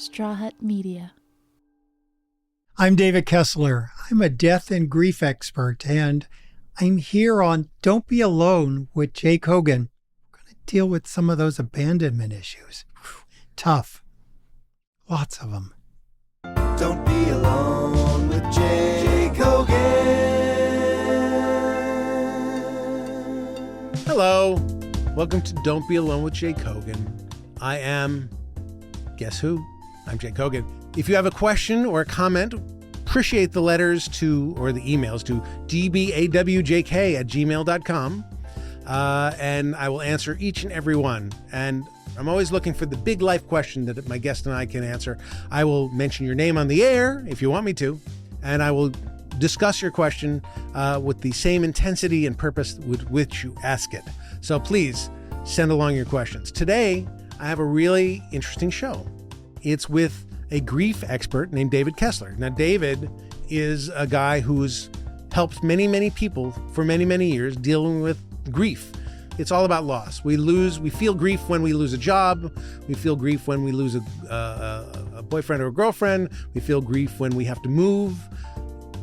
Straw Hut Media. I'm David Kessler. I'm a death and grief expert, and I'm here on Don't Be Alone with Jake Hogan. We're going to deal with some of those abandonment issues. Whew, tough. Lots of them. Don't be alone with Jake Hogan. Hello. Welcome to Don't Be Alone with Jake Hogan. I am, guess who? I'm Jake Hogan. If you have a question or a comment, appreciate the letters to, or the emails to dbawjk@gmail.com. And I will answer each and every one. And I'm always looking for the big life question that my guest and I can answer. I will mention your name on the air if you want me to, and I will discuss your question with the same intensity and purpose with which you ask it. So please send along your questions. Today, I have a really interesting show. It's with a grief expert named David Kessler. Now, David is a guy who's helped many, many people for many, many years dealing with grief. It's all about loss. We feel grief when we lose a job. We feel grief when we lose a boyfriend or a girlfriend. We feel grief when we have to move.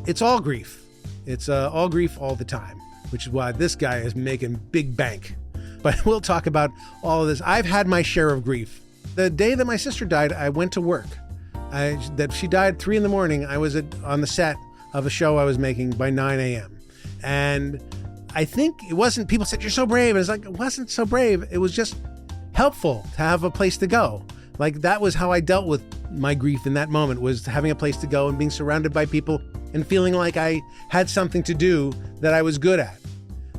It's all grief. It's all grief all the time, which is why this guy is making big bank. But we'll talk about all of this. I've had my share of grief. The day that my sister died, I went to work. That she died 3 a.m. I was on the set of a show I was making by 9 a.m. And I think it wasn't, people said, "You're so brave." And it's like, it wasn't so brave. It was just helpful to have a place to go. Like, that was how I dealt with my grief in that moment, was having a place to go and being surrounded by people and feeling like I had something to do that I was good at.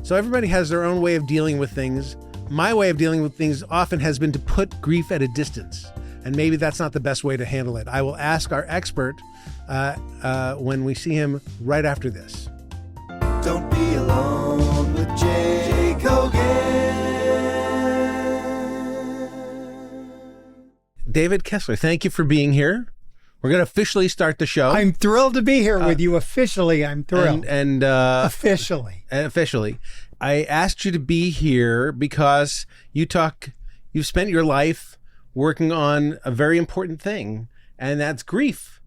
So everybody has their own way of dealing with things. My way of dealing with things often has been to put grief at a distance. And maybe that's not the best way to handle it. I will ask our expert when we see him right after this. Don't be alone with Jake Hogan. David Kessler, thank you for being here. We're going to officially start the show. I'm thrilled to be here with you. Officially, I'm thrilled. Officially. I asked you to be here because you've spent your life working on a very important thing, and that's grief.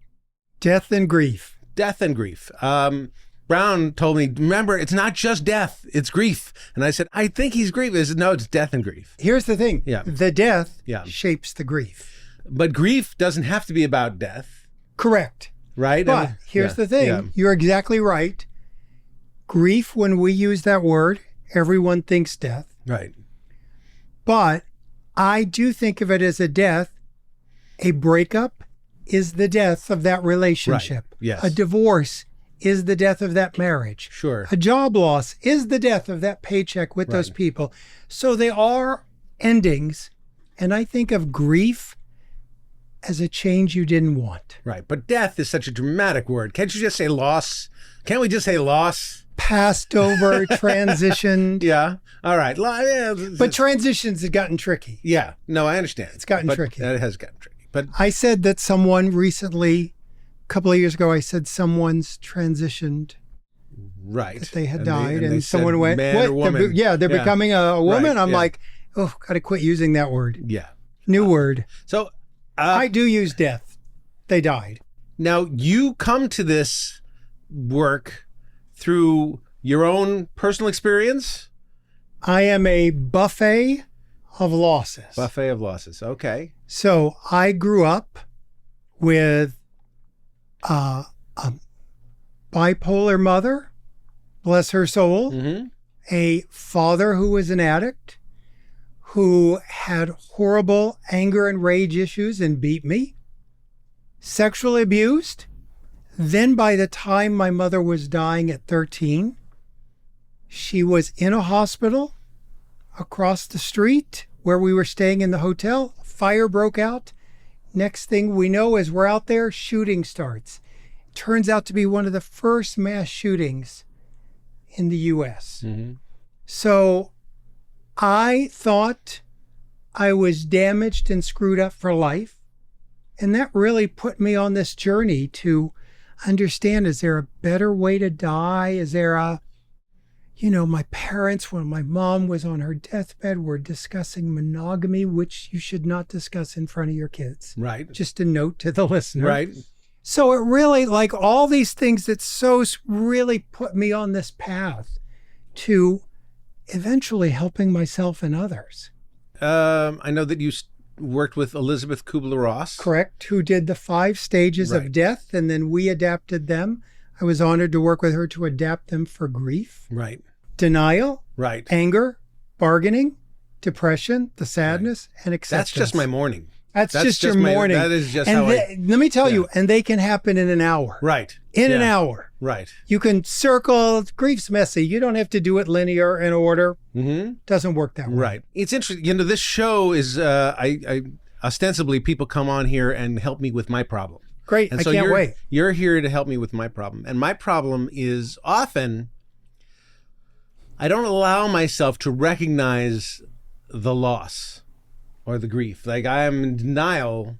Death and grief. Death and grief. Brown told me, remember, it's not just death, it's grief. And I said, I think he's grief. He said, no, it's death and grief. Here's the thing. Yeah. The death shapes the grief. But grief doesn't have to be about death. Correct. Right? But here's the thing. Yeah. You're exactly right. Grief, when we use that word, everyone thinks death. Right. But I do think of it as a death. A breakup is the death of that relationship. Right. Yes. A divorce is the death of that marriage. Sure. A job loss is the death of that paycheck with those people. So they are endings. And I think of grief as a change you didn't want. Right. But death is such a dramatic word. Can't you just say loss? Can't we just say loss? Passed over, transitioned. Yeah. All right. But transitions have gotten tricky. Yeah. No, I understand. It's gotten tricky. It has gotten tricky. But I said that someone recently, a couple of years ago, I said someone's transitioned. Right. That they had died. And they someone went, man what? Or woman. They're becoming a woman. Right. I'm like, oh, got to quit using that word. Yeah. New word. So I do use death. They died. Now, you come to this work through your own personal experience? I am a buffet of losses. Buffet of losses. Okay. So I grew up with a bipolar mother, bless her soul, a father who was an addict, who had horrible anger and rage issues and beat me, sexually abused. Then by the time my mother was dying at 13, she was in a hospital across the street where we were staying in the hotel. Fire broke out. Next thing we know, as we're out there, shooting starts. Turns out to be one of the first mass shootings in the U.S. So I thought I was damaged and screwed up for life. And that really put me on this journey to understand, is there a better way to die? Is there a, my parents, when my mom was on her deathbed, were discussing monogamy, which you should not discuss in front of your kids. Right. Just a note to the listener. Right. So it really, like all these things that so really put me on this path to eventually helping myself and others. I know that you worked with Elisabeth Kübler-Ross. Correct. Who did the 5 stages of death, and then we adapted them. I was honored to work with her to adapt them for grief. Right. Denial. Right. Anger. Bargaining. Depression. The sadness. And acceptance. That's just my morning. That's just your morning. That is just and how let me tell you, and they can happen in an hour. Right. In an hour. Right. You can circle. Grief's messy. You don't have to do it linear in order. Mm-hmm. Doesn't work that way. Right. It's interesting. This show is, I ostensibly people come on here and help me with my problem. Great. And I so can't wait. You're here to help me with my problem. And my problem is often I don't allow myself to recognize the loss or the grief. Like I am in denial.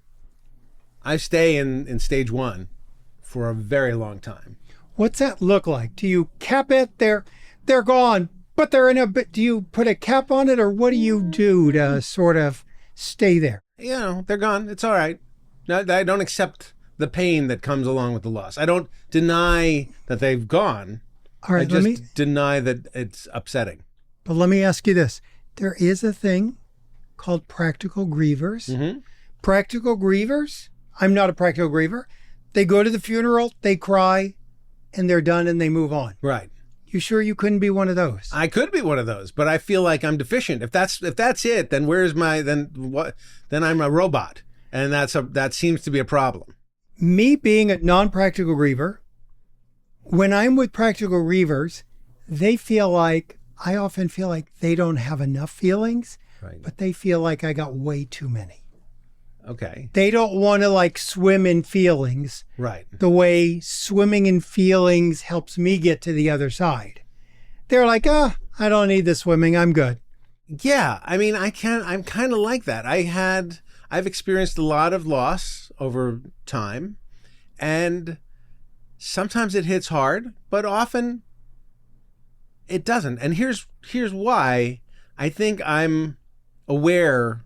I stay in stage 1 for a very long time. What's that look like? Do you cap it? They're gone, but they're in a bit. Do you put a cap on it, or what do you do to sort of stay there? They're gone. It's all right. No, I don't accept the pain that comes along with the loss. I don't deny that they've gone. All right, I just deny that it's upsetting. But let me ask you this. There is a thing called practical grievers. Mm-hmm. Practical grievers, I'm not a practical griever. They go to the funeral, they cry, and they're done and they move on. Right. You sure you couldn't be one of those? I could be one of those, but I feel like I'm deficient. If that's it, then then I'm a robot. And that seems to be a problem. Me being a non-practical griever, when I'm with practical grievers, I often feel like they don't have enough feelings, right. But they feel like I got way too many. Okay. They don't want to swim in feelings. Right. The way swimming in feelings helps me get to the other side. They're like, I don't need the swimming. I'm good. Yeah. I mean, I'm kind of like that. I've experienced a lot of loss over time, and sometimes it hits hard, but often it doesn't. And here's why. I think I'm aware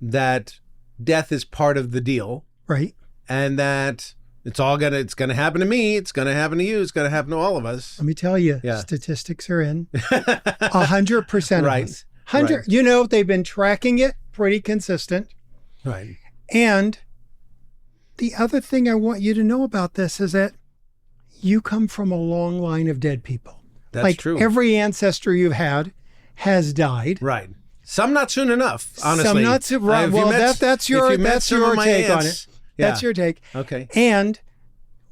that death is part of the deal. Right. And that it's gonna happen to me, it's gonna happen to you, it's gonna happen to all of us. Let me tell you, statistics are in. 100% of right. us. 100. Right. They've been tracking it pretty consistent. Right. And the other thing I want you to know about this is that you come from a long line of dead people. That's true. Every ancestor you've had has died. Right. Some not soon enough, honestly. Some not soon. Right. Well, that's your take on it. Yeah. That's your take. Okay. And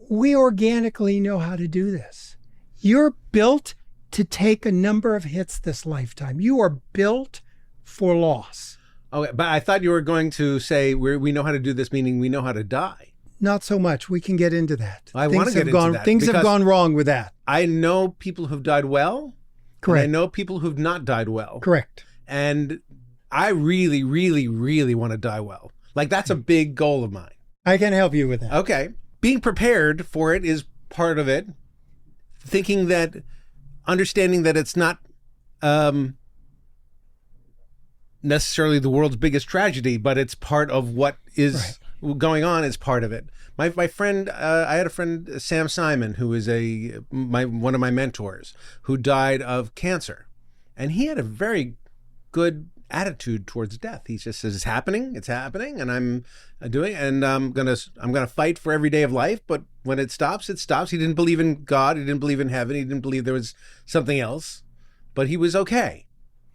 we organically know how to do this. You're built to take a number of hits this lifetime. You are built for loss. Okay, but I thought you were going to say we know how to do this, meaning we know how to die. Not so much. We can get into that. I want to get into that. Things have gone wrong with that. I know people who've died well. Correct. And I know people who've not died well. Correct. And I really, really, really want to die well. Like, that's a big goal of mine. I can help you with that. Okay. Being prepared for it is part of it. Understanding that it's not necessarily the world's biggest tragedy, but it's part of what is going on is part of it. My friend, I had a friend, Sam Simon, who is one of my mentors, who died of cancer. And he had a very good attitude towards death. He just says, it's happening, and I'm doing it, and I'm gonna fight for every day of life, but when it stops, it stops. He didn't believe in God, he didn't believe in heaven, he didn't believe there was something else, but he was okay.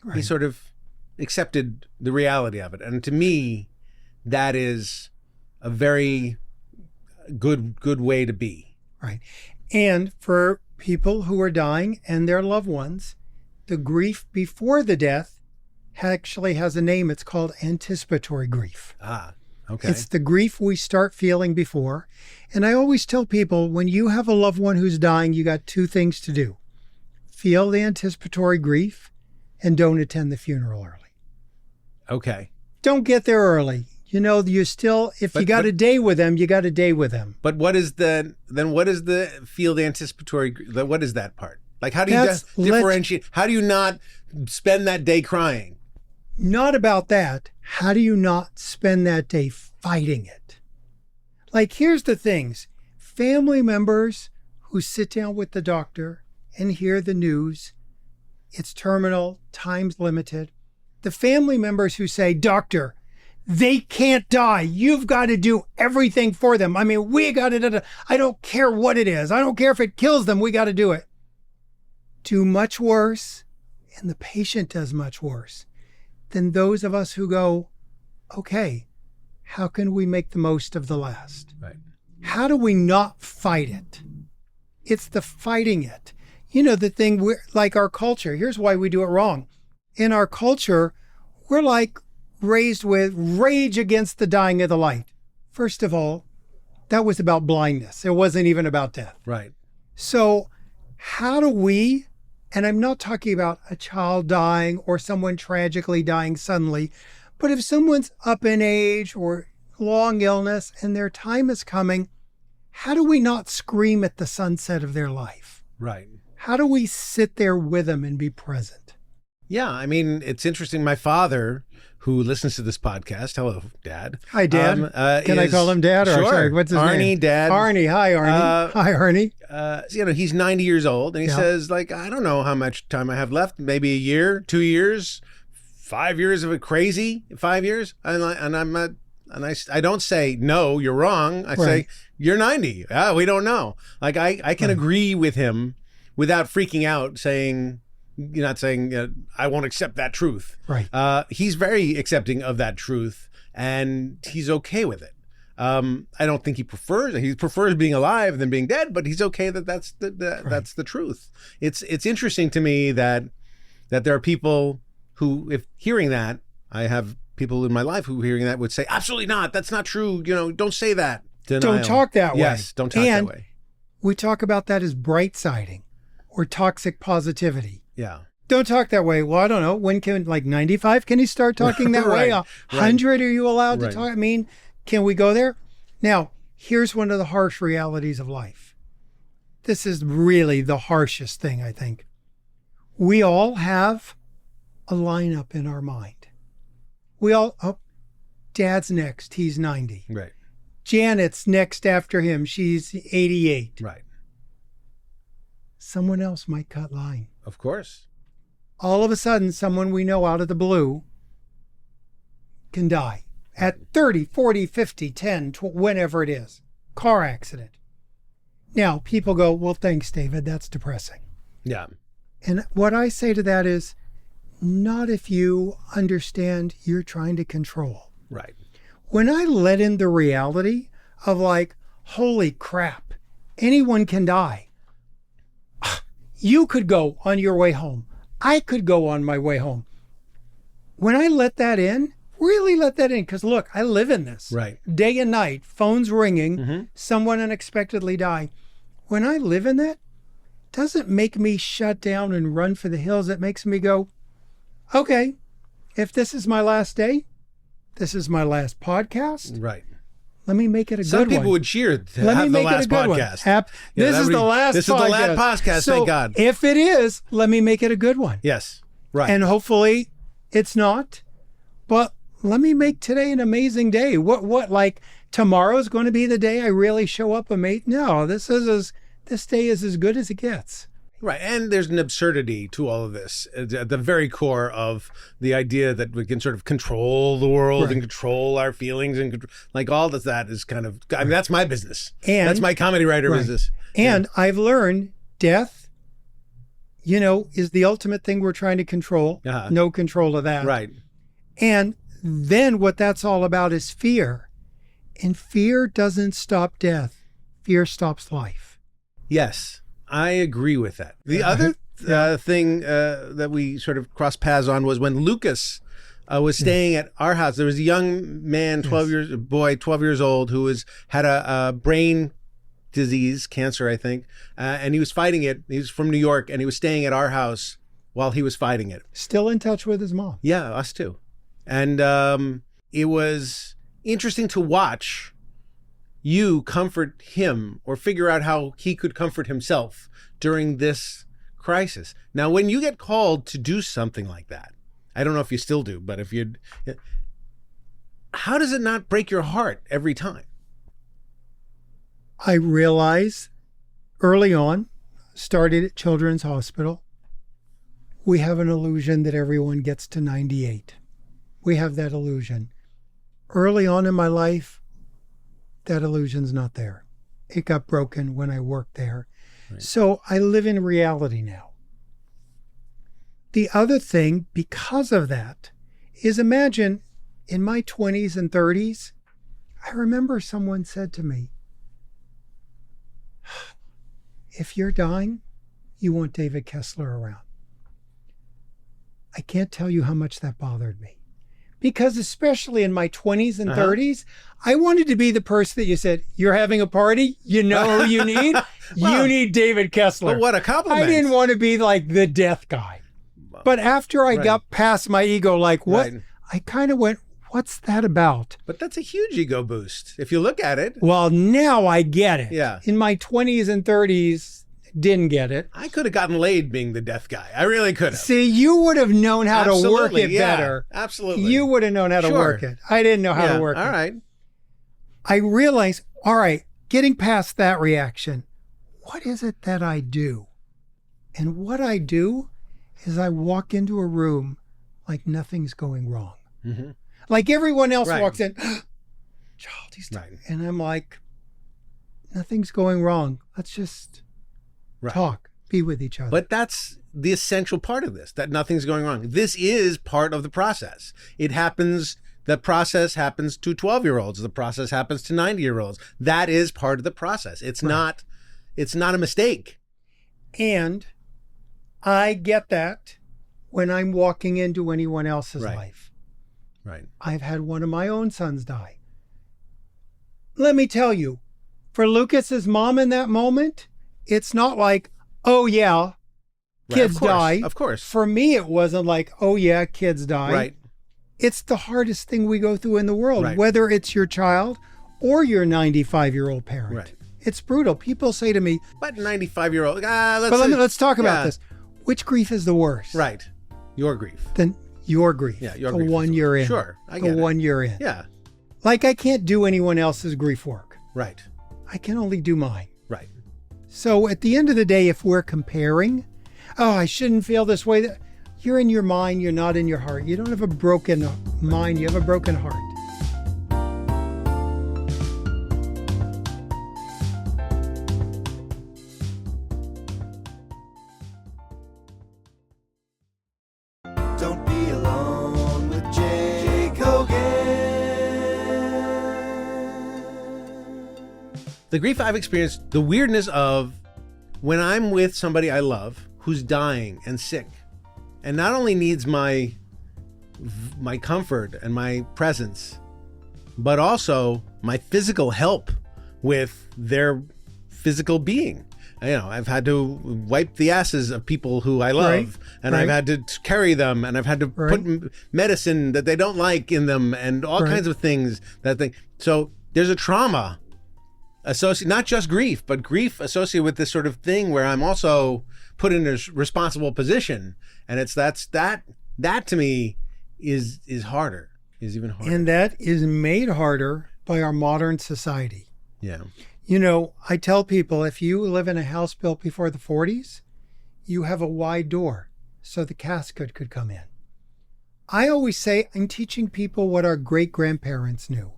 Right. He sort of accepted the reality of it. And to me, that is a very good way to be. Right. And for people who are dying and their loved ones, the grief before the death actually has a name. It's called anticipatory grief. Ah, okay. It's the grief we start feeling before. And I always tell people, when you have a loved one who's dying, you got 2 things to do. Feel the anticipatory grief and don't attend the funeral early. Okay. Don't get there early. You still, if you got a day with them, you got a day with them. But what is the feel the anticipatory, what is that part? Like, how do you differentiate? How do you not spend that day crying? Not about that. How do you not spend that day fighting it? Like, here's the things. Family members who sit down with the doctor and hear the news, it's terminal, time's limited. The family members who say, doctor, they can't die. You've got to do everything for them. I mean, we got to, I don't care what it is. I don't care if it kills them. We got to do it. Do much worse, and the patient does much worse than those of us who go, okay, how can we make the most of the last? Right. How do we not fight it? It's the fighting it. You know, the thing, we're like our culture. Here's why we do it wrong. In our culture, we're like raised with rage against the dying of the light. First of all, that was about blindness. It wasn't even about death. Right. So how do we, and I'm not talking about a child dying or someone tragically dying suddenly, but if someone's up in age or long illness and their time is coming, how do we not scream at the sunset of their life? Right. How do we sit there with them and be present? Yeah, I mean, it's interesting. My father, who listens to this podcast, hello, Dad. Hi, Dad. Can I call him Dad? Or, sure. Sorry, what's his Arnie, name? Dad. Arnie. Hi, Arnie. Hi, Arnie. You know, he's 90 years old, and he says, like, I don't know how much time I have left. Maybe a year, 2 years, 5 years of it crazy. 5 years, and I'm not. And I don't say, no, you're wrong. I say, you're 90. We don't know. Like, I can agree with him without freaking out, saying, you're not saying, I won't accept that truth. Right. He's very accepting of that truth, and he's okay with it. I don't think he prefers being alive than being dead, but he's okay that's the truth. It's interesting to me that there are people who, if hearing that, I have people in my life who hearing that would say, absolutely not. That's not true. You know, don't say that. Denial. Don't talk that way. Yes, don't talk that way. We talk about that as bright siding or toxic positivity. Yeah. Don't talk that way. Well, I don't know. When can, like 95, can you start talking that way? 100, are you allowed to talk? I mean, can we go there? Now, here's one of the harsh realities of life. This is really the harshest thing, I think. We all have a lineup in our mind. We all, Dad's next. He's 90. Right. Janet's next after him. She's 88. Right. Someone else might cut line. Of course. All of a sudden, someone we know out of the blue can die at 30, 40, 50, 10, whenever it is. Car accident. Now, people go, well, thanks, David. That's depressing. Yeah. And what I say to that is, not if you understand you're trying to control. Right. When I let in the reality of like, holy crap, anyone can die. You could go on your way home. I could go on my way home. When I let that in, really let that in, because look, I live in this. Right. Day and night, phones ringing, someone unexpectedly die. When I live in that, it doesn't make me shut down and run for the hills. It makes me go, okay, if this is my last day, this is my last podcast. Right. Let me make it a good one. Some people would cheer to have the last podcast. This is the last podcast. This is the last podcast, so thank God. If it is, let me make it a good one. Yes. Right. And hopefully it's not. But let me make today an amazing day. What like tomorrow's going to be the day I really show up amazing? No, this day is as good as it gets. Right. And there's an absurdity to all of this at the very core of the idea that we can sort of control the world and control our feelings and like all of that is kind of, I mean, that's my business. And that's my comedy writer business. And I've learned death, you know, is the ultimate thing we're trying to control. No control of that. Right. And then what that's all about is fear. And fear doesn't stop death. Fear stops life. Yes. I agree with that. The other thing that we sort of crossed paths on was when Lucas was staying at our house. There was a young man, 12 years old, who had a brain disease, cancer, I think, and he was fighting it. He was from New York, and he was staying at our house while he was fighting it. Still in touch with his mom. Yeah, us too. And it was interesting to watch you comfort him or figure out how he could comfort himself during this crisis. Now, when you get called to do something like that, I don't know if you still do, but if you, how does it not break your heart every time? I realize early on, started at Children's Hospital, we have an illusion that everyone gets to 98. We have that illusion. Early on in my life, that illusion's not there. It got broken when I worked there. Right. So I live in reality now. The other thing, because of that, is imagine in my 20s and 30s, I remember someone said to me, if you're dying, you want David Kessler around. I can't tell you how much that bothered me. Because especially in my 20s and 30s, I wanted to be the person that you said, you're having a party, you know who you need? Well, you need David Kessler. But what a compliment. I didn't want to be like the death guy. But after I got past my ego, like what, I kind of went, what's that about? But that's a huge ego boost if you look at it. Well, now I get it. Yeah. In my 20s and 30s, didn't get it. I could have gotten laid being the death guy. I really could have. See, you would have known how to work it better. Absolutely. You would have known how to work it. I didn't know how to work it. All right. I realized, all right, getting past that reaction, what is it that I do? And what I do is I walk into a room like nothing's going wrong. Mm-hmm. Like everyone else walks in, child, he's dying. And I'm like, nothing's going wrong. Let's just talk, be with each other. But that's the essential part of this, that nothing's going wrong. This is part of the process. It happens, the process happens to 12-year-olds. The process happens to 90-year-olds. That is part of the process. It's not a mistake. And I get that when I'm walking into anyone else's life. Right. I've had one of my own sons die. Let me tell you, for Lucas's mom in that moment, it's not like, oh yeah, kids die. Of course. For me, it wasn't like, oh yeah, kids die. Right. It's the hardest thing we go through in the world, whether it's your child or your 95-year-old parent. Right. It's brutal. People say to me, but 95-year-old, let's talk about this. Which grief is the worst? Right. Your grief. Then your grief. Yeah, your the grief. The one you're in. Sure, I get it. The one you're in. Yeah. Like I can't do anyone else's grief work. Right. I can only do mine. Right. So at the end of the day, if we're comparing, oh, I shouldn't feel this way. You're in your mind, you're not in your heart. You don't have a broken mind, you have a broken heart. Don't be alone with Jake Hogan. The grief I've experienced, the weirdness of when I'm with somebody I love who's dying and sick, and not only needs my comfort and my presence, but also my physical help with their physical being. You know, I've had to wipe the asses of people who I love, and I've had to carry them, and I've had to put medicine that they don't like in them, and all kinds of things so there's a trauma associated, not just grief, but grief associated with this sort of thing where I'm also put in a responsible position, and that to me is harder, is even harder. And that is made harder by our modern society. Yeah. You know, I tell people, if you live in a house built before the 40s, you have a wide door so the casket could come in. I always say I'm teaching people what our great-grandparents knew.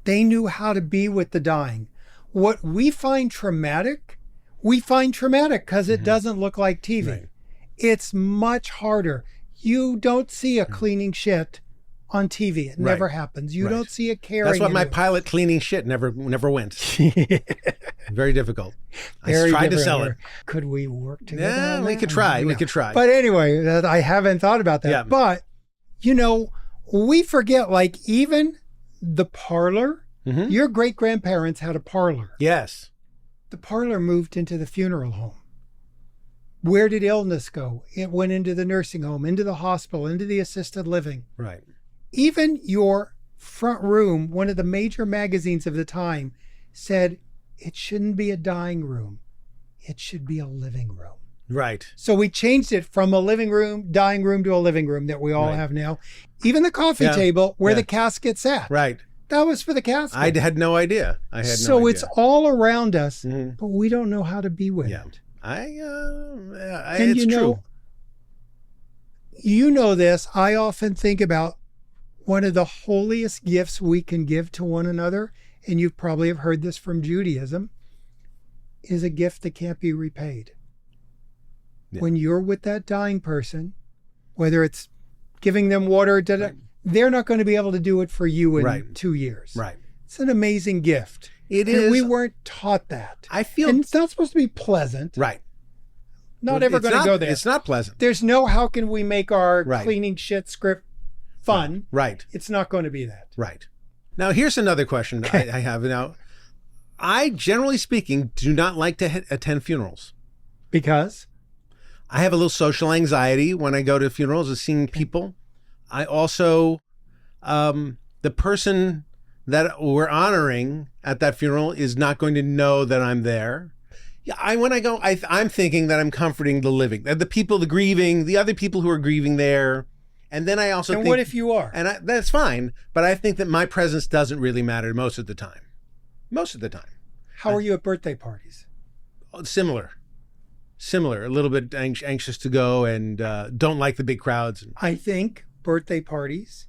They knew how to be with the dying. What we find traumatic because it doesn't look like TV. Right. It's much harder. You don't see a cleaning shit on TV. It never happens. You don't see a caring. That's why my pilot cleaning shit never went. Very difficult. I tried to sell it. Could we work together? Yeah, we could try. Yeah. We could try. But anyway, I haven't thought about that. Yeah. But, you know, we forget, like, even the parlor, your great-grandparents had a parlor. Yes. The parlor moved into the funeral home. Where did illness go? It went into the nursing home, into the hospital, into the assisted living. Right. Even your front room, one of the major magazines of the time, said it shouldn't be a dying room. It should be a living room. Right. So we changed it from a living room, dining room to a living room that we all Right. have now. Even the coffee table where Yeah. the casket's at. Right. That was for the casket. I had no idea. So it's all around us, Mhm. but we don't know how to be with Yeah. it. And it's true. You know this. I often think about one of the holiest gifts we can give to one another, and you probably have heard this from Judaism, is a gift that can't be repaid. Yeah. When you're with that dying person, whether it's giving them water, they're not going to be able to do it for you in 2 years. Right. It's an amazing gift. It And is. we weren't taught that. I feel. And it's not supposed to be pleasant. Right. Not Well, ever it's going to not- go there. It's not pleasant. There's no how can we make our Right. cleaning shit script fun. Right. It's not going to be that. Right. Now, here's another question that I have. Now, I, generally speaking, do not like to attend funerals. Because? I have a little social anxiety when I go to funerals of seeing people. I also, the person that we're honoring at that funeral is not going to know that I'm there. Yeah, when I go, I'm thinking that I'm comforting the living, the people, the grieving, the other people who are grieving there. And then I also And think, what if you are? and that's fine, but I think that my presence doesn't really matter most of the time. Most of the time. How are you at birthday parties? Similar, a little bit anxious to go and don't like the big crowds. I think birthday parties,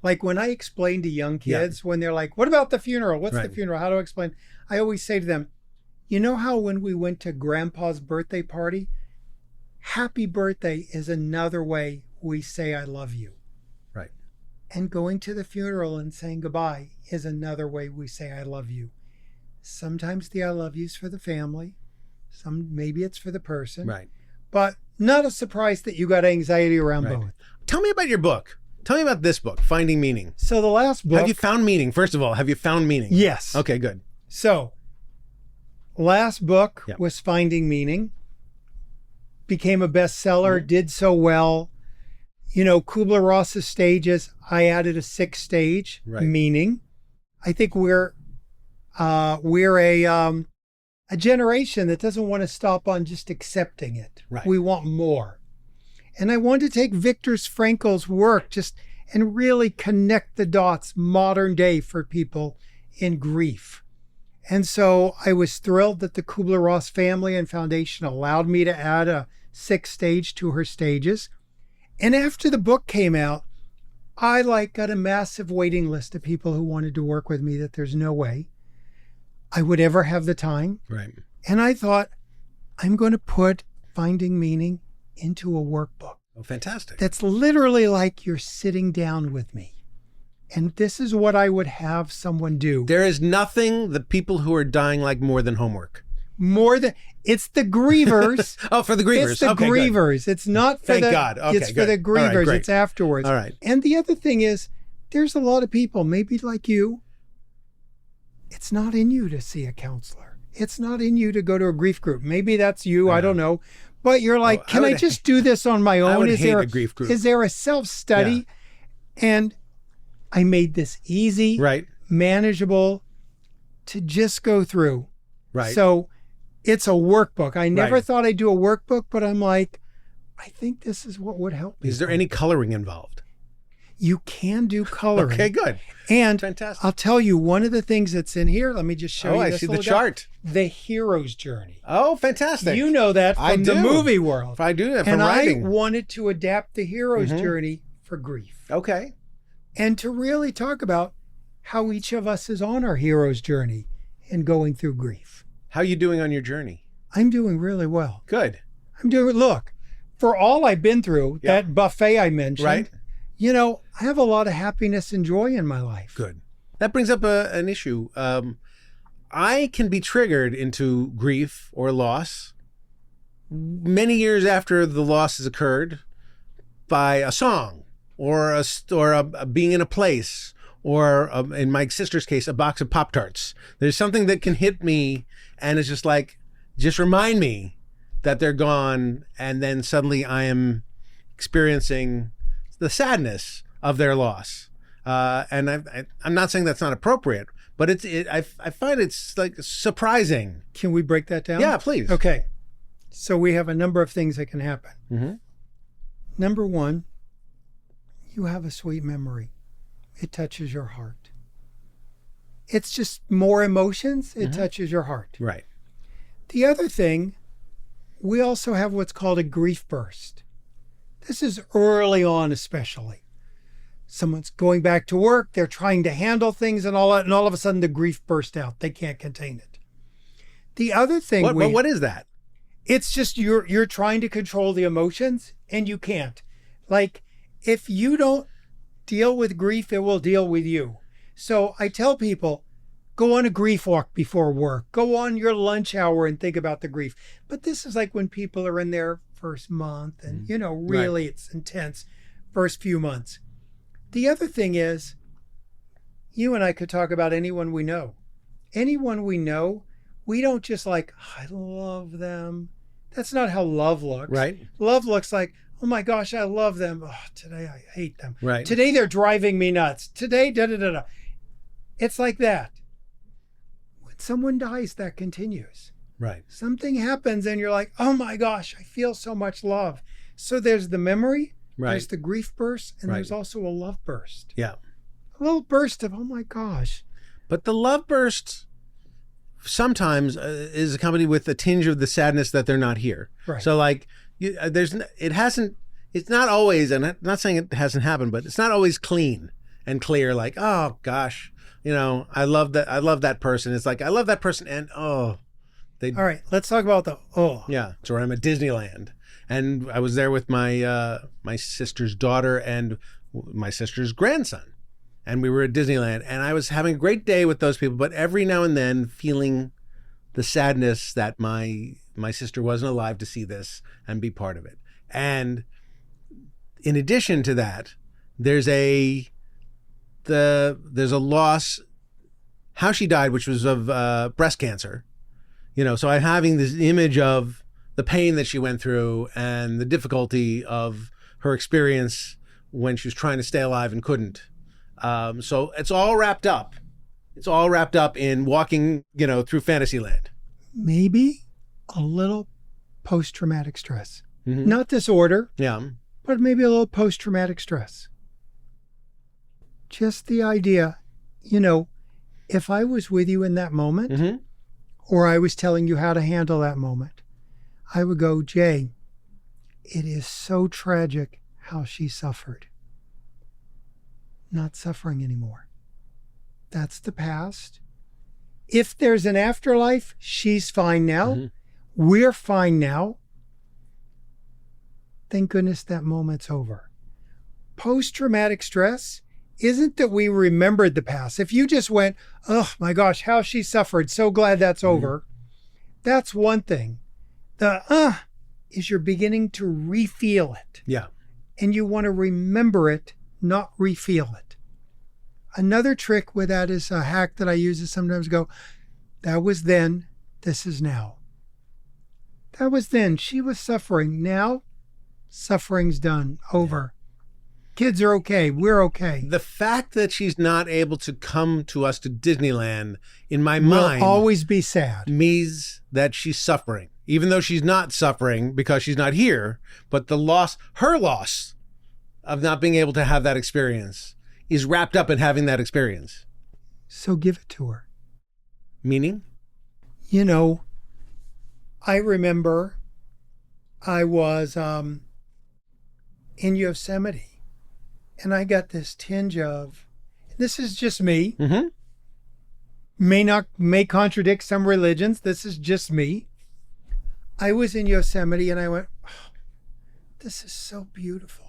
like when I explain to young kids, when they're like, what about the funeral? What's the Right. funeral? How do I explain? I always say to them, you know how when we went to grandpa's birthday party, happy birthday is another way we say I love you. Right. And going to the funeral and saying goodbye is another way we say I love you. Sometimes the I love you's for the family. Maybe it's for the person. Right. But not a surprise that you got anxiety around Right. both. Tell me about your book. Tell me about this book, Finding Meaning. So the last book. Have you found meaning? First of all, have you found meaning? Yes. Okay, good. So last book Yep. was Finding Meaning. Became a bestseller, did so well. You know, Kübler-Ross's stages, I added a 6th stage, Right. meaning. I think we're a generation that doesn't want to stop on just accepting it. Right. We want more. And I wanted to take Viktor Frankl's work and really connect the dots modern day for people in grief. And so I was thrilled that the Kübler-Ross family and foundation allowed me to add a 6th stage to her stages. And after the book came out, I got a massive waiting list of people who wanted to work with me that there's no way I would ever have the time. Right. And I thought, I'm going to put Finding Meaning into a workbook. Oh, fantastic. That's literally like you're sitting down with me. And this is what I would have someone do. There is nothing that people who are dying like more than homework. It's the grievers. Oh, for the grievers. It's the Okay, good. grievers. It's not for Thank the. God. Okay, it's for good. the All right, grievers. great. It's afterwards. All right. And the other thing is, there's a lot of people, maybe like you. It's not in you to see a counselor. It's not in you to go to a grief group. Maybe that's you. I don't know. But you're like, can I just do this on my own? I would is hate there a grief group. Is there a self-study? And I made this easy, Right. manageable to just go through. Right. So it's a workbook. I never Right. thought I'd do a workbook, but I'm like, I think this is what would help me. Is there any coloring involved? You can do coloring. Okay, good. And Fantastic. I'll tell you, one of the things that's in here, let me just show you I this see the little guy. chart. The hero's journey. Oh, fantastic. You know that I from the do. movie world. If I do that from And writing. I wanted to adapt the hero's Mhm. journey for grief. Okay. And to really talk about how each of us is on our hero's journey in going through grief. How are you doing on your journey? I'm doing really well. Good. Look, for all I've been through, Yeah. that buffet I mentioned, Right. you know, I have a lot of happiness and joy in my life. Good. That brings up an issue. I can be triggered into grief or loss many years after the loss has occurred by a song or a being in a place or in my sister's case, a box of Pop-Tarts. There's something that can hit me and it's just remind me that they're gone. And then suddenly I am experiencing the sadness of their loss. And I'm not saying that's not appropriate, but I find it's like surprising. Can we break that down? Yeah, please. Okay. So we have a number of things that can happen. Mm-hmm. Number one, you have a sweet memory. It touches your heart. It's just more emotions. It touches your heart. Right. The other thing, we also have what's called a grief burst. This is early on especially. Someone's going back to work, they're trying to handle things and all that, and all of a sudden the grief burst out. They can't contain it. The other thing what is that? It's just you're trying to control the emotions and you can't. Like, if you don't deal with grief, it will deal with you. So I tell people, go on a grief walk before work. Go on your lunch hour and think about the grief. But this is like when people are in their first month and, really it's intense first few months. The other thing is, you and I could talk about anyone we know. Anyone we know, we don't just like, I love them. That's not how love looks. Right. Love looks like, oh my gosh, I love them. Oh, today I hate them. Right. Today they're driving me nuts. Today, da-da-da-da. It's like that. When someone dies, that continues. Right. Something happens and you're like, oh my gosh, I feel so much love. So there's the memory, there's the grief burst, and there's also a love burst. Yeah. A little burst of, oh my gosh. But the love burst sometimes is accompanied with a tinge of the sadness that they're not here. Right. So like, it's not always, and I'm not saying it hasn't happened, but it's not always clean and clear. Like, oh gosh, I love that person. It's like, I love that person. And all right, let's talk about Yeah. So I'm at Disneyland and I was there with my sister's daughter and my sister's grandson. And we were at Disneyland and I was having a great day with those people, but every now and then feeling the sadness that my sister wasn't alive to see this and be part of it. And in addition to that, there's a loss, how she died, which was of breast cancer. So I'm having this image of the pain that she went through and the difficulty of her experience when she was trying to stay alive and couldn't. So it's all wrapped up. It's all wrapped up in walking, through Fantasyland. Maybe a little post-traumatic stress. Mm-hmm. Not disorder. Yeah. But maybe a little post-traumatic stress. Just the idea, if I was with you in that moment, or I was telling you how to handle that moment, I would go, Jay, it is so tragic how she suffered. Not suffering anymore. That's the past. If there's an afterlife, she's fine now. We're fine now. Thank goodness that moment's over. Post-traumatic stress isn't that we remembered the past. If you just went, oh my gosh, how she suffered, so glad that's over. That's one thing. The is you're beginning to re-feel it. Yeah. And you want to remember it, not re-feel it. Another trick with that is a hack that I use is sometimes go, that was then, this is now. That was then, she was suffering. Now, suffering's done, over. Kids are okay, we're okay. The fact that she's not able to come to us to Disneyland, in my mind, will always be sad. Means that she's suffering. Even though she's not suffering because she's not here, but her loss of not being able to have that experience is wrapped up in having that experience. So give it to her. Meaning? I remember I was in Yosemite and I got this tinge of, this is just me, may contradict some religions, this is just me. I was in Yosemite and I went, oh, this is so beautiful.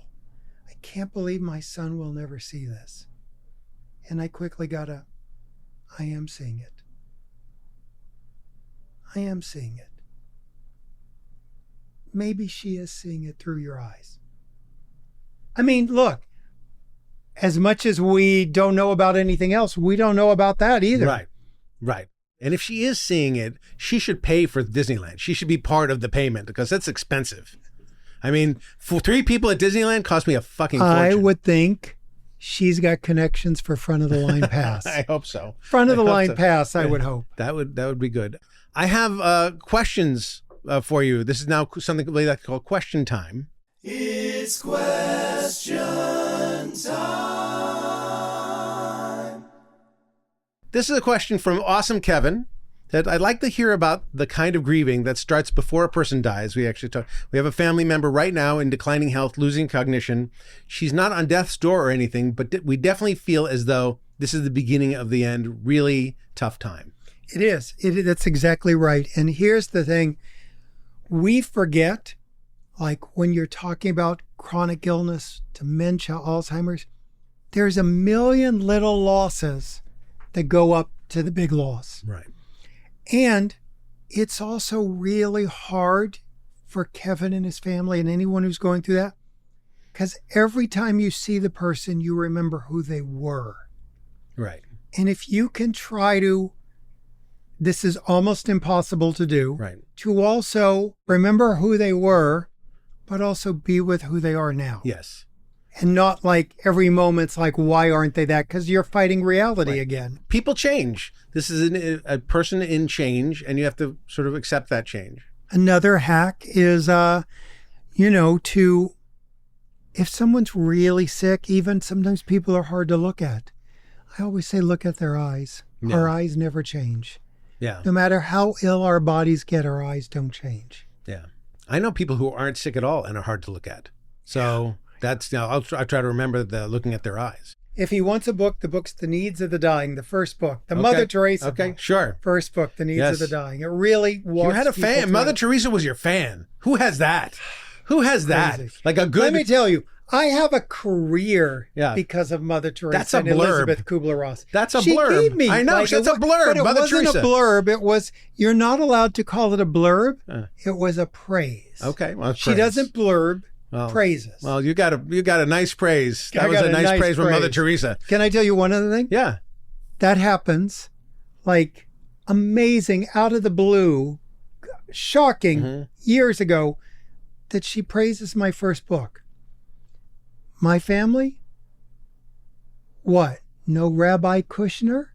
I can't believe my son will never see this. And I quickly got I am seeing it. I am seeing it. Maybe she is seeing it through your eyes. I mean, look, as much as we don't know about anything else, we don't know about that either. Right. And if she is seeing it, she should pay for Disneyland. She should be part of the payment because that's expensive. I mean, for 3 people at Disneyland cost me a fucking fortune. I would think she's got connections for front of the line pass. I hope so. Front of the line pass, I would hope. That would be good. I have questions for you. This is now something we like to call question time. It's question time. This is a question from Awesome Kevin that I'd like to hear about the kind of grieving that starts before a person dies. We have a family member right now in declining health, losing cognition. She's not on death's door or anything, but we definitely feel as though this is the beginning of the end. Really tough time. It is. That's exactly right. And here's the thing. We forget, like when you're talking about chronic illness, dementia, Alzheimer's, there's a million little losses that go up to the big loss. Right. And it's also really hard for Kevin and his family and anyone who's going through that, because every time you see the person, you remember who they were. Right. And if you can try to, this is almost impossible to do, Right. to also remember who they were, but also be with who they are now. Yes. And not like every moment's like, why aren't they that? Because you're fighting reality again. People change. This is a person in change, and you have to sort of accept that change. Another hack is, if someone's really sick, even sometimes people are hard to look at. I always say, look at their eyes. Yeah. Our eyes never change. Yeah. No matter how ill our bodies get, our eyes don't change. Yeah. I know people who aren't sick at all and are hard to look at. So that's, I'll try to remember looking at their eyes. If he wants a book, the book's The Needs of the Dying, the first book. The Mother Teresa book. Sure. First book, The Needs of the Dying. It really walks. You had a fan. Mother Teresa was your fan. Who has that? Who has that? Like a good... Let me tell you, I have a career Yeah. because of Mother Teresa That's a and blurb. Elisabeth Kübler-Ross. That's a She blurb. gave me, I know, that's a blurb, But it Mother wasn't Teresa. a blurb. It was, you're not allowed to call it a blurb. It was a praise. Okay. Well, She doesn't blurb, praises. Well, you got a nice praise. That I was got a nice praise from Mother Teresa. Can I tell you one other thing? Yeah. That happens, like amazing, out of the blue, shocking, years ago, that she praises my first book. My family? What? No Rabbi Kushner?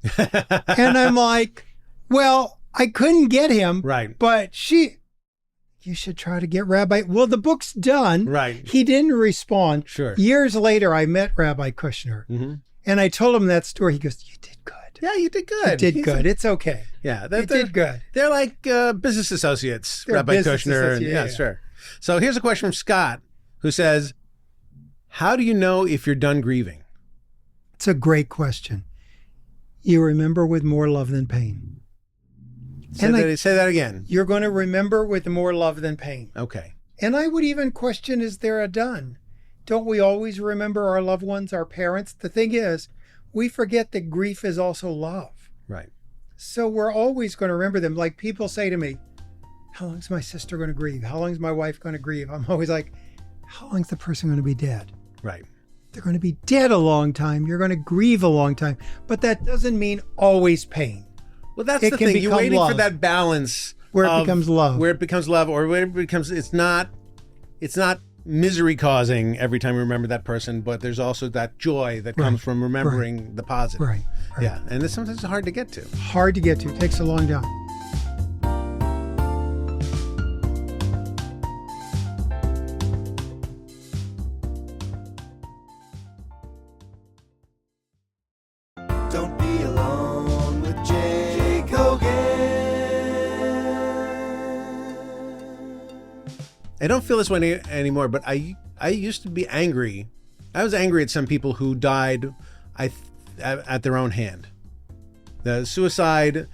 And I'm like, well, I couldn't get him. Right. But you should try to get Rabbi. Well, the book's done. Right. He didn't respond. Sure. Years later, I met Rabbi Kushner. And I told him that story. He goes, you did good. Yeah, you did good. You did good. It's okay. Yeah. You did good. They're like business associates, They're Rabbi business Kushner. associates, Yeah, yeah. sure. So here's a question from Scott, who says, how do you know if you're done grieving? It's a great question. You remember with more love than pain. Say that again. You're going to remember with more love than pain. Okay. And I would even question, is there a done? Don't we always remember our loved ones, our parents? The thing is, we forget that grief is also love. Right. So we're always going to remember them. Like people say to me, how long is my sister going to grieve? How long is my wife going to grieve? I'm always like, how long is the person going to be dead? Right. They're going to be dead a long time. You're going to grieve a long time. But that doesn't mean always pain. Well, that's It the can thing. You're become waiting for love. that balance Where it becomes love. Where it becomes love, or where it becomes, it's not misery causing every time you remember that person, but there's also that joy that comes from remembering the positive. Right. Yeah. And it's sometimes hard to get to. Hard to get to. It takes a long time. Don't be alone with Jake Hogan. I don't feel this way anymore, but I used to be angry. I was angry at some people who died at their own hand. The suicide,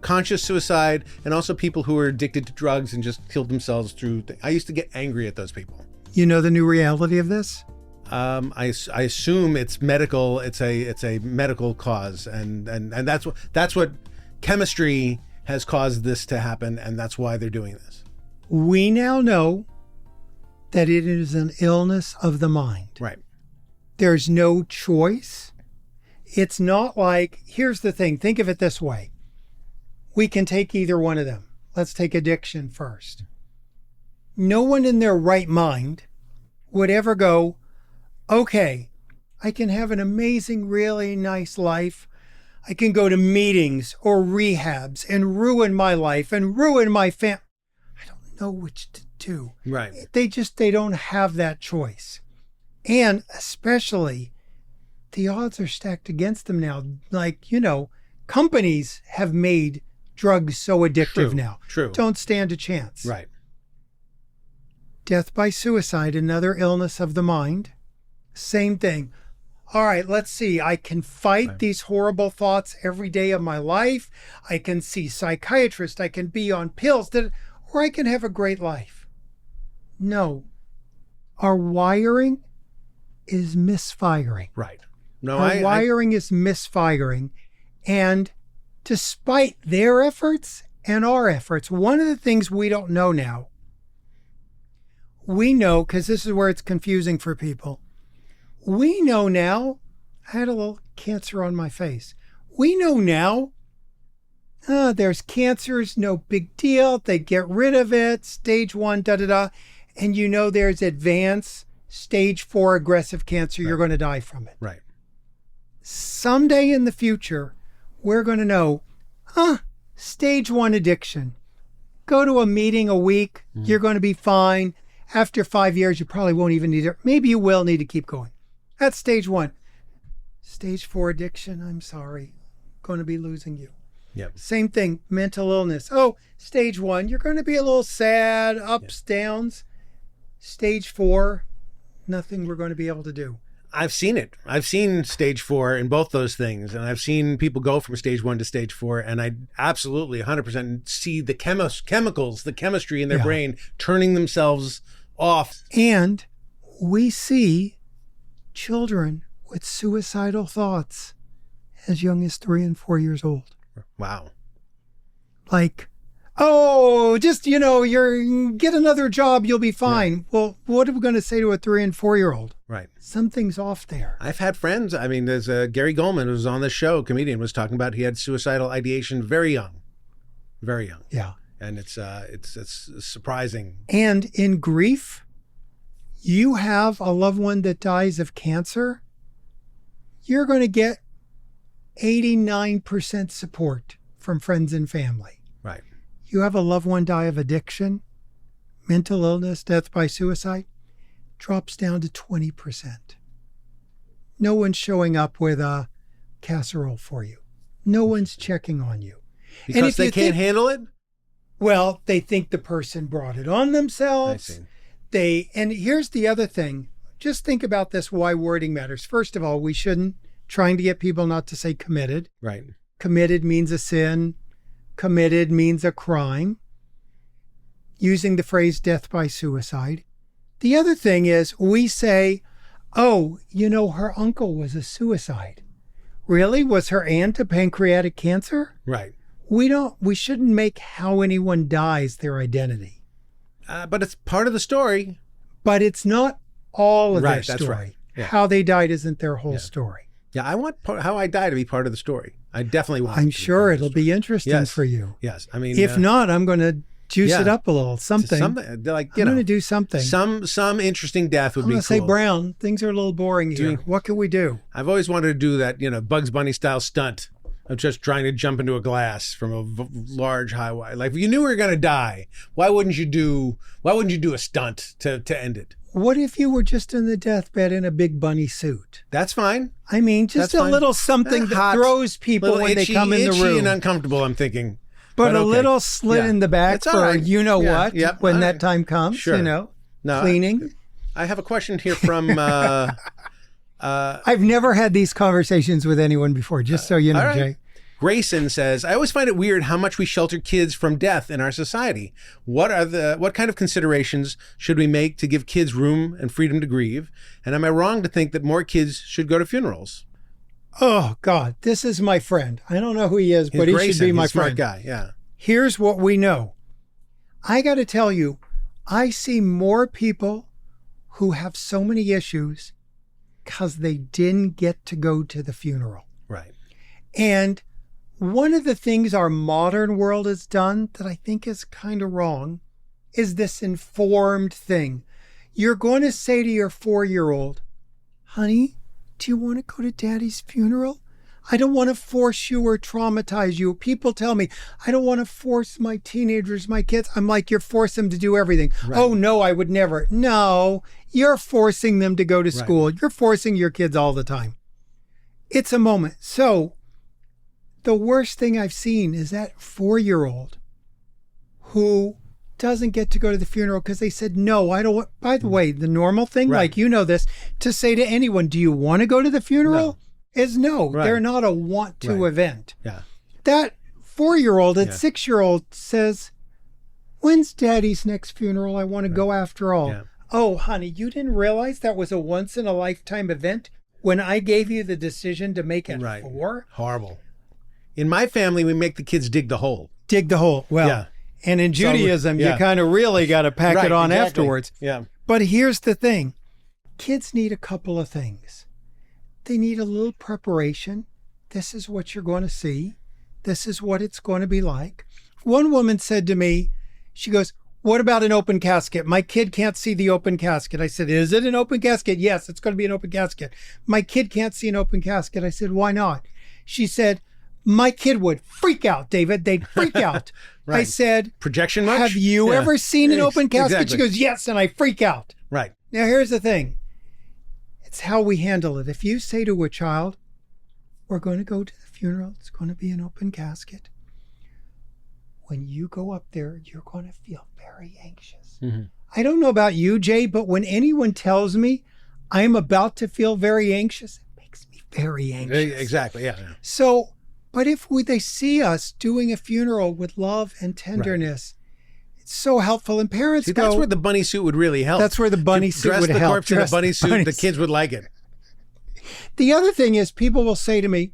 conscious suicide, and also people who were addicted to drugs and just killed themselves through. I used to get angry at those people. You know the new reality of this? I assume it's medical. It's a medical cause, and that's what chemistry has caused this to happen, and that's why they're doing this. We now know that it is an illness of the mind. Right. There's no choice. It's not like, here's the thing, think of it this way. We can take either one of them. Let's take addiction first. No one in their right mind would ever go, okay, I can have an amazing, really nice life. I can go to meetings or rehabs and ruin my life and ruin my family. I don't know which to do. Right. They don't have that choice. And especially, the odds are stacked against them now. Like, companies have made drugs so addictive now. True. Don't stand a chance. Right. Death by suicide, another illness of the mind. Same thing. All right, let's see. I can fight these horrible thoughts every day of my life. I can see psychiatrists. I can be on pills, or I can have a great life. No. Our wiring is misfiring. Right. No, Our wiring is misfiring. And despite their efforts and our efforts, one of the things we don't know now, we know, because this is where it's confusing for people, we know now, I had a little cancer on my face. We know now, there's cancers, no big deal. They get rid of it, stage 1, da-da-da. And there's advanced stage 4 aggressive cancer. Right. You're going to die from it. Right. Someday in the future, we're going to know, stage 1 addiction. Go to a meeting a week. Mm-hmm. You're going to be fine. After 5 years, you probably won't even need it. Maybe you will need to keep going. That's stage 1. Stage 4 addiction, I'm sorry. Going to be losing you. Yep. Same thing, mental illness. Oh, stage 1, you're going to be a little sad, ups, downs. Stage 4, nothing we're going to be able to do. I've seen it. I've seen stage 4 in both those things. And I've seen people go from stage 1 to stage 4. And I absolutely 100% see the chemicals, the chemistry in their brain turning themselves off. And we see children with suicidal thoughts as young as 3 and 4 years old. Wow. Like, just, you're get another job, you'll be fine. Yeah. Well, what are we going to say to a 3 and 4-year-old? Right. Something's off there. I've had friends. I mean, there's Gary Goldman, who was on this show, comedian, was talking about he had suicidal ideation very young. Very young. Yeah. And it's surprising. And in grief, you have a loved one that dies of cancer, you're going to get 89% support from friends and family. Right. You have a loved one die of addiction, mental illness, death by suicide, drops down to 20%. No one's showing up with a casserole for you. No one's checking on you. Because they can't handle it? Well, they think the person brought it on themselves. I see. And here's the other thing. Just think about this, why wording matters. First of all, we shouldn't trying to get people not to say committed. Right. Committed means a sin. Committed means a crime. Using the phrase death by suicide. The other thing is we say, her uncle was a suicide. Really? Was her aunt a pancreatic cancer? Right. We shouldn't make how anyone dies their identity. But it's part of the story. But it's not all of their that's story. Right. Yeah. How they died isn't their whole story. Yeah, I want how I die to be part of the story. I definitely want. I'm sure it'll be interesting for you. Yes, I mean, if not, I'm going to juice it up a little. Something like I'm going to do something. Some interesting death would be cool. I'm going to say, Brown, things are a little boring here. What can we do? I've always wanted to do that, Bugs Bunny style stunt of just trying to jump into a glass from a large highway. Like, if you knew we were going to die, why wouldn't you do a stunt to end it? What if you were just in the deathbed in a big bunny suit? That's fine. I mean, just a little something that throws people when they come in the room. Itchy and uncomfortable, I'm thinking. But a little slit in the back for right. what when that time comes, sure. No, cleaning. I have a question here from... I've never had these conversations with anyone before, just so you know, right. Jay. Grayson says, I always find it weird how much we shelter kids from death in our society. What kind of considerations should we make to give kids room and freedom to grieve? And am I wrong to think that more kids should go to funerals? Oh, God, this is my friend. I don't know who he is, but he should be my friend. Smart guy, yeah. Here's what we know. I got to tell you, I see more people who have so many issues because they didn't get to go to the funeral. Right. And one of the things our modern world has done that I think is kind of wrong is this informed thing. You're going to say to your 4-year-old, honey, do you want to go to daddy's funeral? I don't want to force you or traumatize you. People tell me, I don't want to force my teenagers, my kids. I'm like, you're forcing them to do everything. Right. Oh, no, I would never. No, you're forcing them to go to school. Right. You're forcing your kids all the time. It's a moment. So the worst thing I've seen is that 4-year-old who doesn't get to go to the funeral because they said, no, I don't want. By the way, the normal thing, like you know this, to say to anyone, do you want to go to the funeral? No. Is no. Right. They're not a want to event. Yeah. That 4-year-old and 6-year-old says, when's Daddy's next funeral? I want to go after all. Yeah. Oh, honey, you didn't realize that was a once in a lifetime event when I gave you the decision to make it 4? Horrible. In my family, we make the kids dig the hole. Dig the hole. Well, and in Judaism, you kind of really got to pack it on afterwards. Yeah. But here's the thing. Kids need a couple of things. They need a little preparation. This is what you're going to see. This is what it's going to be like. One woman said to me, she goes, what about an open casket? My kid can't see the open casket. I said, is it an open casket? Yes, it's going to be an open casket. My kid can't see an open casket. I said, why not? She said, my kid would freak out, David. They'd freak out. Right. I said, projection much? Have you ever seen an open casket? Exactly. She goes, yes, and I freak out. Right. Now, here's the thing. It's how we handle it. If you say to a child, we're going to go to the funeral, it's going to be an open casket. When you go up there, you're going to feel very anxious. Mm-hmm. I don't know about you, Jay, but when anyone tells me I'm about to feel very anxious, it makes me very anxious. Exactly, yeah. So, but if they see us doing a funeral with love and tenderness, it's so helpful. And parents go, that's where the bunny suit would really help. That's where the bunny suit would help. Dress the corpse in the bunny suit, the kids would like it. The other thing is people will say to me,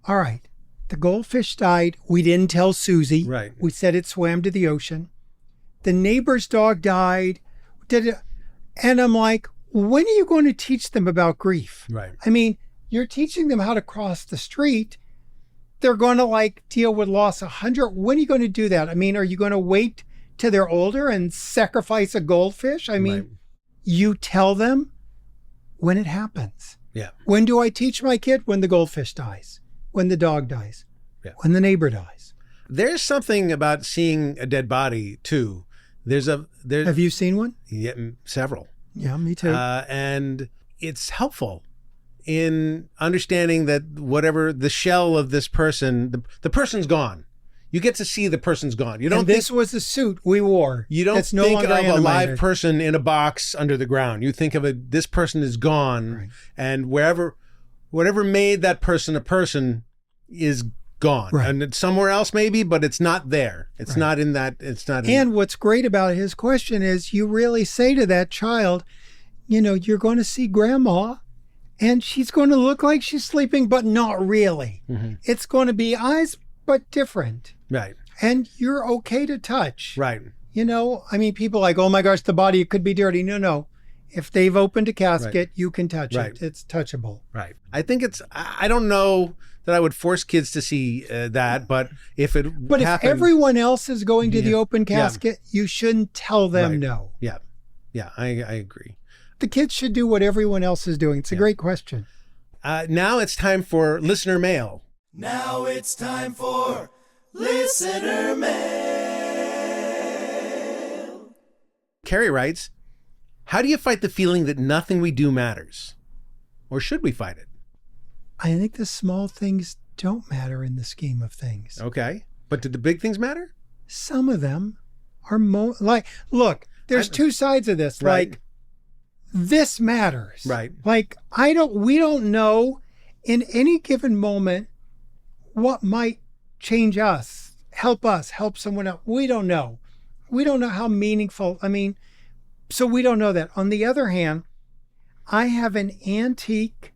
all right, the goldfish died. We didn't tell Susie. Right. We said it swam to the ocean. The neighbor's dog died. And I'm like, when are you going to teach them about grief? Right. I mean, you're teaching them how to cross the street. They're going to deal with loss 100. When are you going to do that? I mean, are you going to wait till they're older and sacrifice a goldfish? I mean, you tell them when it happens. Yeah. When do I teach my kid? When the goldfish dies, when the dog dies, when the neighbor dies. There's something about seeing a dead body too. Have you seen one? Yeah, several. Yeah, me too. And it's helpful in understanding that whatever the shell of this person, the person's gone. You get to see the person's gone. You don't. And this was the suit we wore. You don't think of a live person in a box under the ground. You think of this person is gone, and whatever made that person a person is gone, and it's somewhere else maybe, but it's not there. It's not in that. It's not. And what's great about his question is you really say to that child, you're going to see grandma. And she's going to look like she's sleeping, but not really. Mm-hmm. It's going to be eyes, but different. Right. And you're okay to touch. Right. I mean, people are like, oh my gosh, the body, it could be dirty. No. If they've opened a casket, you can touch it. It's touchable. Right. I think I don't know that I would force kids to see that, but if everyone else is going to the open casket, you shouldn't tell them no. Yeah. Yeah, I agree. The kids should do what everyone else is doing. It's a great question. Now it's time for listener mail. Now it's time for listener mail. Carrie writes, how do you fight the feeling that nothing we do matters? Or should we fight it? I think the small things don't matter in the scheme of things. Okay. But do the big things matter? Some of them are look, there's two sides of this. This matters. Right. We don't know in any given moment what might change us, help someone else. We don't know. We don't know how meaningful. So we don't know that. On the other hand, I have an antique,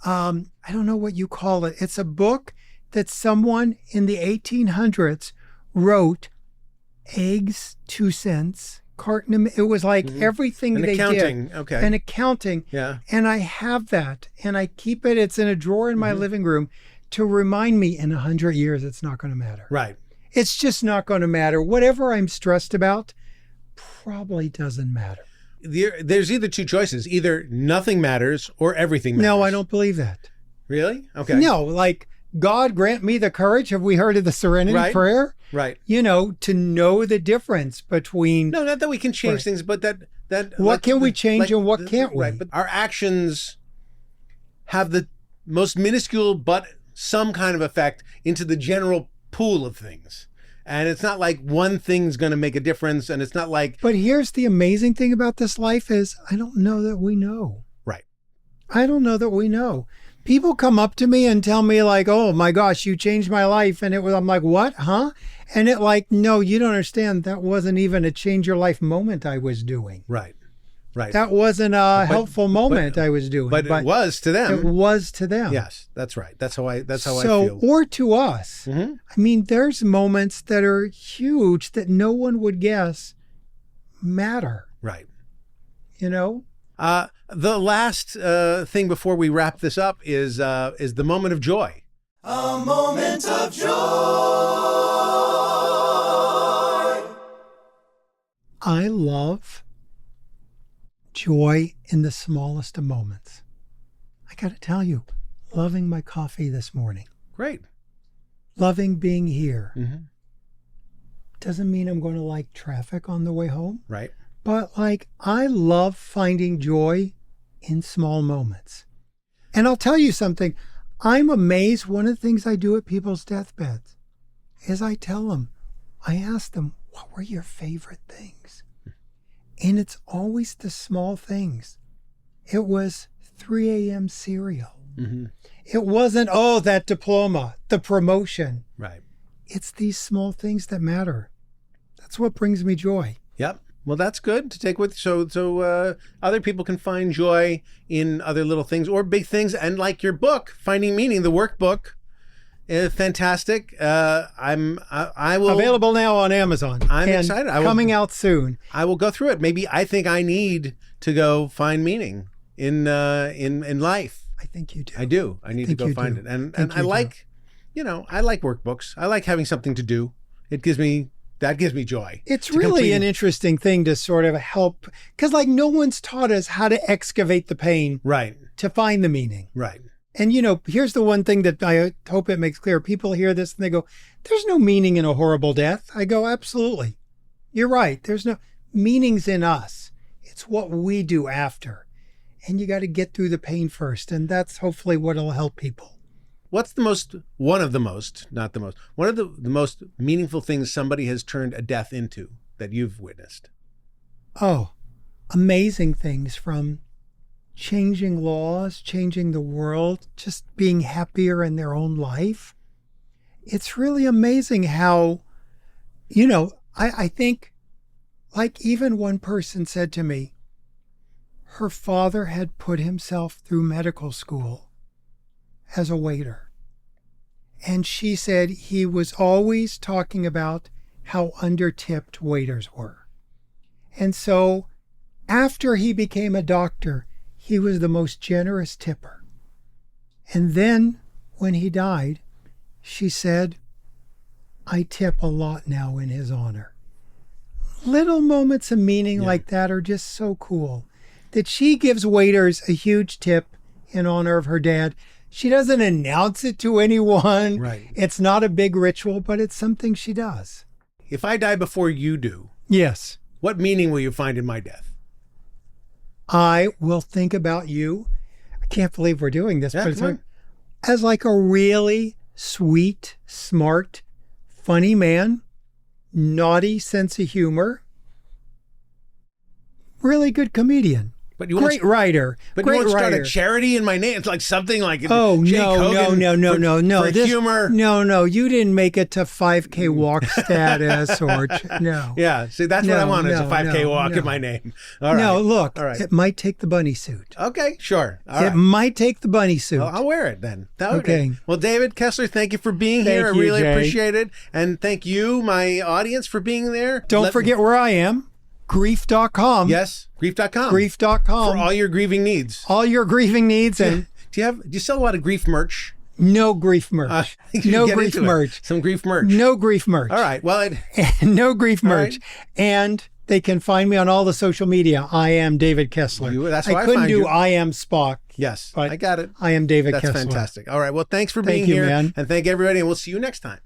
I don't know what you call it. It's a book that someone in the 1800s wrote, eggs, 2 cents. Carton. It was everything they did. Okay. An accounting. Yeah. And I have that, and I keep it. It's in a drawer in my living room to remind me in 100 years it's not going to matter. Right. It's just not going to matter. Whatever I'm stressed about probably doesn't matter. There's either two choices. Either nothing matters or everything matters. No, I don't believe that. Really? Okay. No, like, God grant me the courage. Have we heard of the Serenity Prayer? Right. You know, to know the difference between... No, not that we can change things, but that what can we change and what can't we? Right, but our actions have the most minuscule but some kind of effect into the general pool of things. And it's not like one thing's going to make a difference, and it's not like... But here's the amazing thing about this life is I don't know that we know. Right. I don't know that we know. People come up to me and tell me like, oh my gosh, you changed my life. And I'm like, what? Huh? And it like, no, you don't understand. That wasn't even a change your life moment I was doing. Right. Right. That wasn't a helpful moment I was doing. But it was to them. It was to them. Yes, that's right. That's how I feel. Or to us. Mm-hmm. I mean, there's moments that are huge that no one would guess matter. Right. You know? The last thing before we wrap this up is the moment of joy. A moment of joy. I love joy in the smallest of moments. I got to tell you, loving my coffee this morning. Great. Loving being here. Mm-hmm. Doesn't mean I'm going to like traffic on the way home. Right. But like, I love finding joy in small moments. And I'll tell you something. I'm amazed. One of the things I do at people's deathbeds is I tell them, I ask them, what were your favorite things? And it's always the small things. It was 3 a.m. cereal. Mm-hmm. It wasn't, oh, that diploma, the promotion. Right. It's these small things that matter. That's what brings me joy. Yep. Well, that's good to take with. So other people can find joy in other little things or big things. And like your book, Finding Meaning, the workbook, fantastic. I will available now on Amazon. I'm excited. Coming out soon. I will go through it. Maybe I think I need to go find meaning in life. I think you do. I do. I need to go find it. And I like, I like workbooks. I like having something to do. That gives me joy. It's really an interesting thing to sort of help, because like no one's taught us how to excavate the pain. Right. To find the meaning. Right. And, here's the one thing that I hope it makes clear. People hear this and they go, there's no meaning in a horrible death. I go, absolutely. You're right. There's no meanings in us. It's what we do after. And you got to get through the pain first. And that's hopefully what will help people. What's one of the most meaningful things somebody has turned a death into that you've witnessed? Oh, amazing things, from changing laws, changing the world, just being happier in their own life. It's really amazing how, I think, like even one person said to me, her father had put himself through medical school as a waiter. And she said he was always talking about how undertipped waiters were. And so after he became a doctor, he was the most generous tipper. And then when he died, she said, I tip a lot now in his honor. Little moments of meaning like that are just so cool. That she gives waiters a huge tip in honor of her dad. She doesn't announce it to anyone. Right. It's not a big ritual, but it's something she does. If I die before you do, yes, what meaning will you find in my death? I will think about you. I can't believe we're doing this, Yeah, but it's come like, on. as like a really sweet, smart, funny man, naughty sense of humor, really good comedian. But you Great writer. But Great you won't start writer. a charity in my name. It's like something like Jake No. For This, humor. No. You didn't make it to 5K walk status or no. Yeah. See, that's what I want is a 5K walk no. in my name. All right. No, look, All right. it might take the bunny suit. Okay. Sure. All It right. might take the bunny suit. Well, I'll wear it then. Okay. Well, David Kessler, thank you for being here. Thank I you, really Jay. appreciate it. And thank you, my audience, for being there. Don't forget where I am. Grief.com. Yes. Grief.com. Grief.com. For all your grieving needs. All your grieving needs. And Do you sell a lot of grief merch? no grief merch. You should No get grief into it. merch. Some grief merch. No grief merch. All right. Well, No grief merch. right. And they can find me on all the social media. I am David Kessler. That's how I couldn't find do you. I am Spock. Yes, But I got it. I am David That's Kessler. fantastic. All right. Well, thanks for being Thank you, here. man. And thank everybody. And we'll see you next time.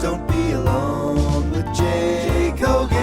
Don't be alone with Jake Hogan.